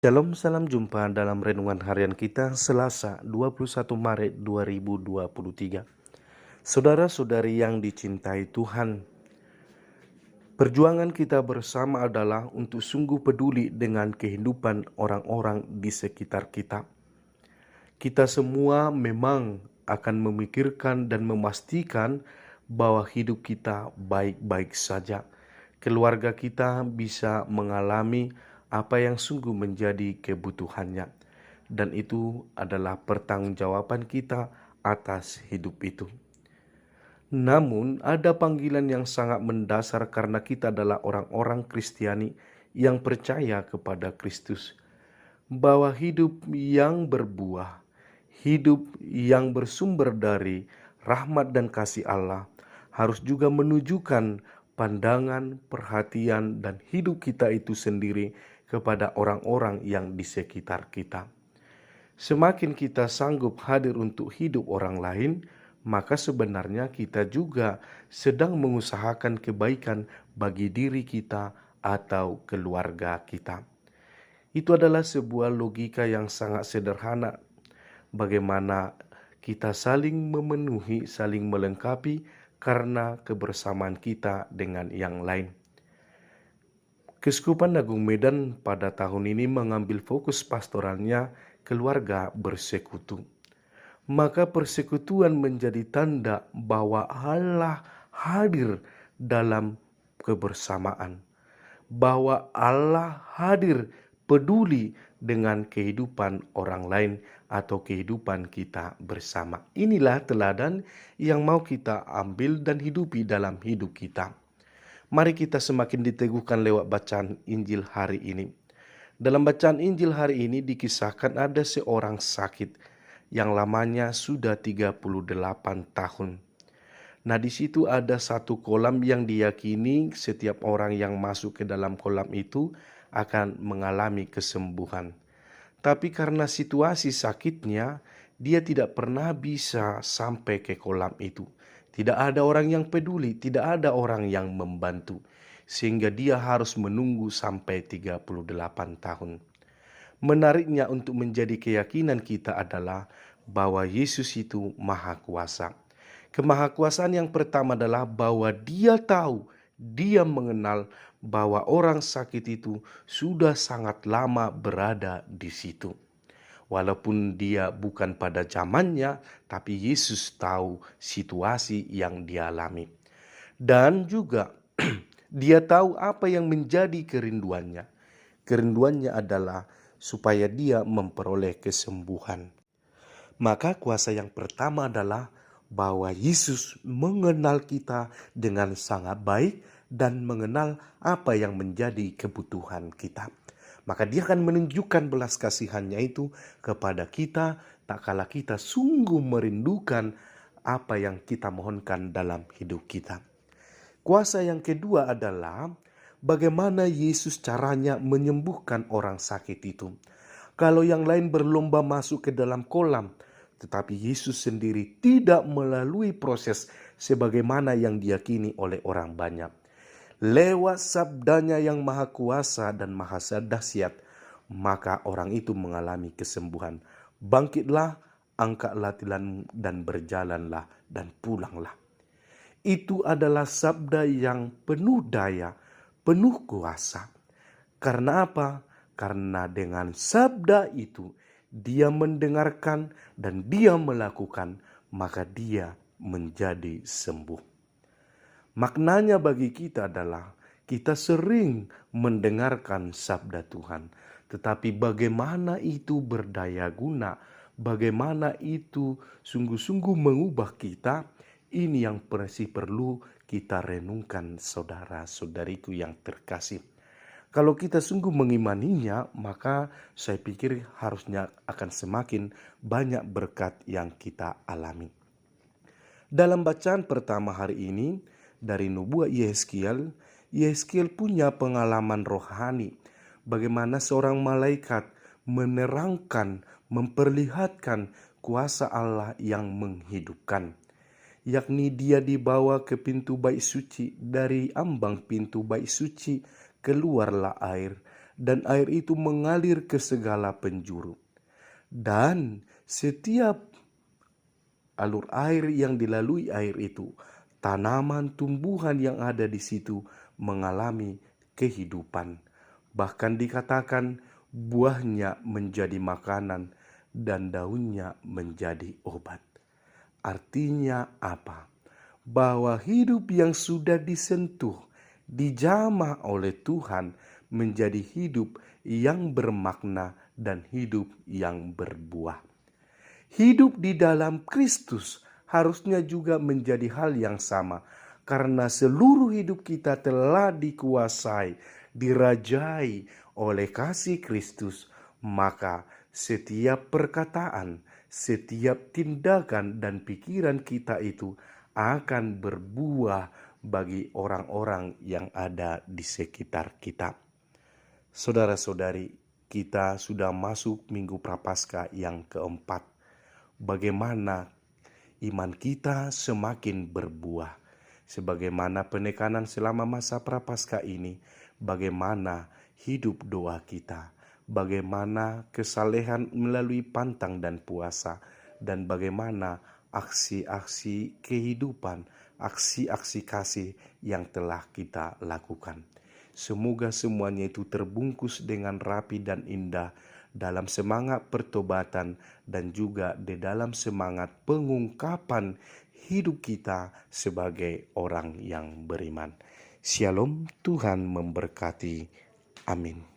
Shalom, salam jumpa dalam renungan harian kita Selasa 21 Maret 2023. Saudara-saudari yang dicintai Tuhan, perjuangan kita bersama adalah untuk sungguh peduli dengan kehidupan orang-orang di sekitar kita. Kita semua memang akan memikirkan dan memastikan bahwa hidup kita baik-baik saja. Keluarga kita bisa mengalami apa yang sungguh menjadi kebutuhannya. Dan itu adalah pertanggungjawaban kita atas hidup itu. Namun ada panggilan yang sangat mendasar karena kita adalah orang-orang Kristiani yang percaya kepada Kristus. Bahwa hidup yang berbuah, hidup yang bersumber dari rahmat dan kasih Allah harus juga menunjukkan pandangan, perhatian, dan hidup kita itu sendiri kepada orang-orang yang di sekitar kita. Semakin kita sanggup hadir untuk hidup orang lain, maka sebenarnya kita juga sedang mengusahakan kebaikan bagi diri kita atau keluarga kita. Itu adalah sebuah logika yang sangat sederhana. Bagaimana kita saling memenuhi, saling melengkapi karena kebersamaan kita dengan yang lain. Keuskupan Agung Medan pada tahun ini mengambil fokus pastoralnya keluarga bersekutu. Maka persekutuan menjadi tanda bahwa Allah hadir dalam kebersamaan. Bahwa Allah hadir peduli dengan kehidupan orang lain atau kehidupan kita bersama. Inilah teladan yang mau kita ambil dan hidupi dalam hidup kita. Mari kita semakin diteguhkan lewat bacaan Injil hari ini. Dalam bacaan Injil hari ini dikisahkan ada seorang sakit yang lamanya sudah 38 tahun. Nah, di situ ada satu kolam yang diyakini setiap orang yang masuk ke dalam kolam itu akan mengalami kesembuhan. Tapi karena situasi sakitnya, dia tidak pernah bisa sampai ke kolam itu. Tidak ada orang yang peduli, tidak ada orang yang membantu. Sehingga dia harus menunggu sampai 38 tahun. Menariknya untuk menjadi keyakinan kita adalah bahwa Yesus itu maha kuasa. Kemahakuasaan yang pertama adalah bahwa dia tahu, dia mengenal bahwa orang sakit itu sudah sangat lama berada di situ. Walaupun dia bukan pada zamannya, tapi Yesus tahu situasi yang dialami. Dan juga dia tahu apa yang menjadi kerinduannya. Kerinduannya adalah supaya dia memperoleh kesembuhan. Maka kuasa yang pertama adalah bahwa Yesus mengenal kita dengan sangat baik dan mengenal apa yang menjadi kebutuhan kita. Maka dia akan menunjukkan belas kasihannya itu kepada kita tak kala kita sungguh merindukan apa yang kita mohonkan dalam hidup kita. Kuasa yang kedua adalah bagaimana Yesus caranya menyembuhkan orang sakit itu. Kalau yang lain berlomba masuk ke dalam kolam, tetapi Yesus sendiri tidak melalui proses sebagaimana yang diyakini oleh orang banyak. Lewat sabdanya yang maha kuasa dan maha dahsyat, maka orang itu mengalami kesembuhan. Bangkitlah, angkatlah tilanmu dan berjalanlah dan pulanglah. Itu adalah sabda yang penuh daya, penuh kuasa. Karena apa? Karena dengan sabda itu dia mendengarkan dan dia melakukan, maka dia menjadi sembuh. Maknanya bagi kita adalah kita sering mendengarkan sabda Tuhan, tetapi bagaimana itu berdaya guna, bagaimana itu sungguh-sungguh mengubah kita, ini yang perlu kita renungkan saudara-saudariku yang terkasih. Kalau kita sungguh mengimaninya, maka saya pikir harusnya akan semakin banyak berkat yang kita alami. Dalam bacaan pertama hari ini, dari nubuat Yehezkiel, Yehezkiel punya pengalaman rohani. Bagaimana seorang malaikat menerangkan, memperlihatkan kuasa Allah yang menghidupkan. Yakni dia dibawa ke pintu bait suci, dari ambang pintu bait suci keluarlah air, dan air itu mengalir ke segala penjuru. Dan setiap alur air yang dilalui air itu, tanaman tumbuhan yang ada di situ mengalami kehidupan. Bahkan dikatakan buahnya menjadi makanan dan daunnya menjadi obat. Artinya apa? Bahwa hidup yang sudah disentuh, dijamah oleh Tuhan menjadi hidup yang bermakna dan hidup yang berbuah. Hidup di dalam Kristus harusnya juga menjadi hal yang sama, karena seluruh hidup kita telah dikuasai, dirajai oleh kasih Kristus. Maka setiap perkataan, setiap tindakan dan pikiran kita itu akan berbuah bagi orang-orang yang ada di sekitar kita. Saudara-saudari, kita sudah masuk Minggu Prapaskah yang keempat. Bagaimana iman kita semakin berbuah, sebagaimana penekanan selama masa Prapaskah ini, bagaimana hidup doa kita, bagaimana kesalehan melalui pantang dan puasa, dan bagaimana aksi-aksi kehidupan, aksi-aksi kasih yang telah kita lakukan. Semoga semuanya itu terbungkus dengan rapi dan indah dalam semangat pertobatan dan juga di dalam semangat pengungkapan hidup kita sebagai orang yang beriman. Shalom, Tuhan memberkati. Amin.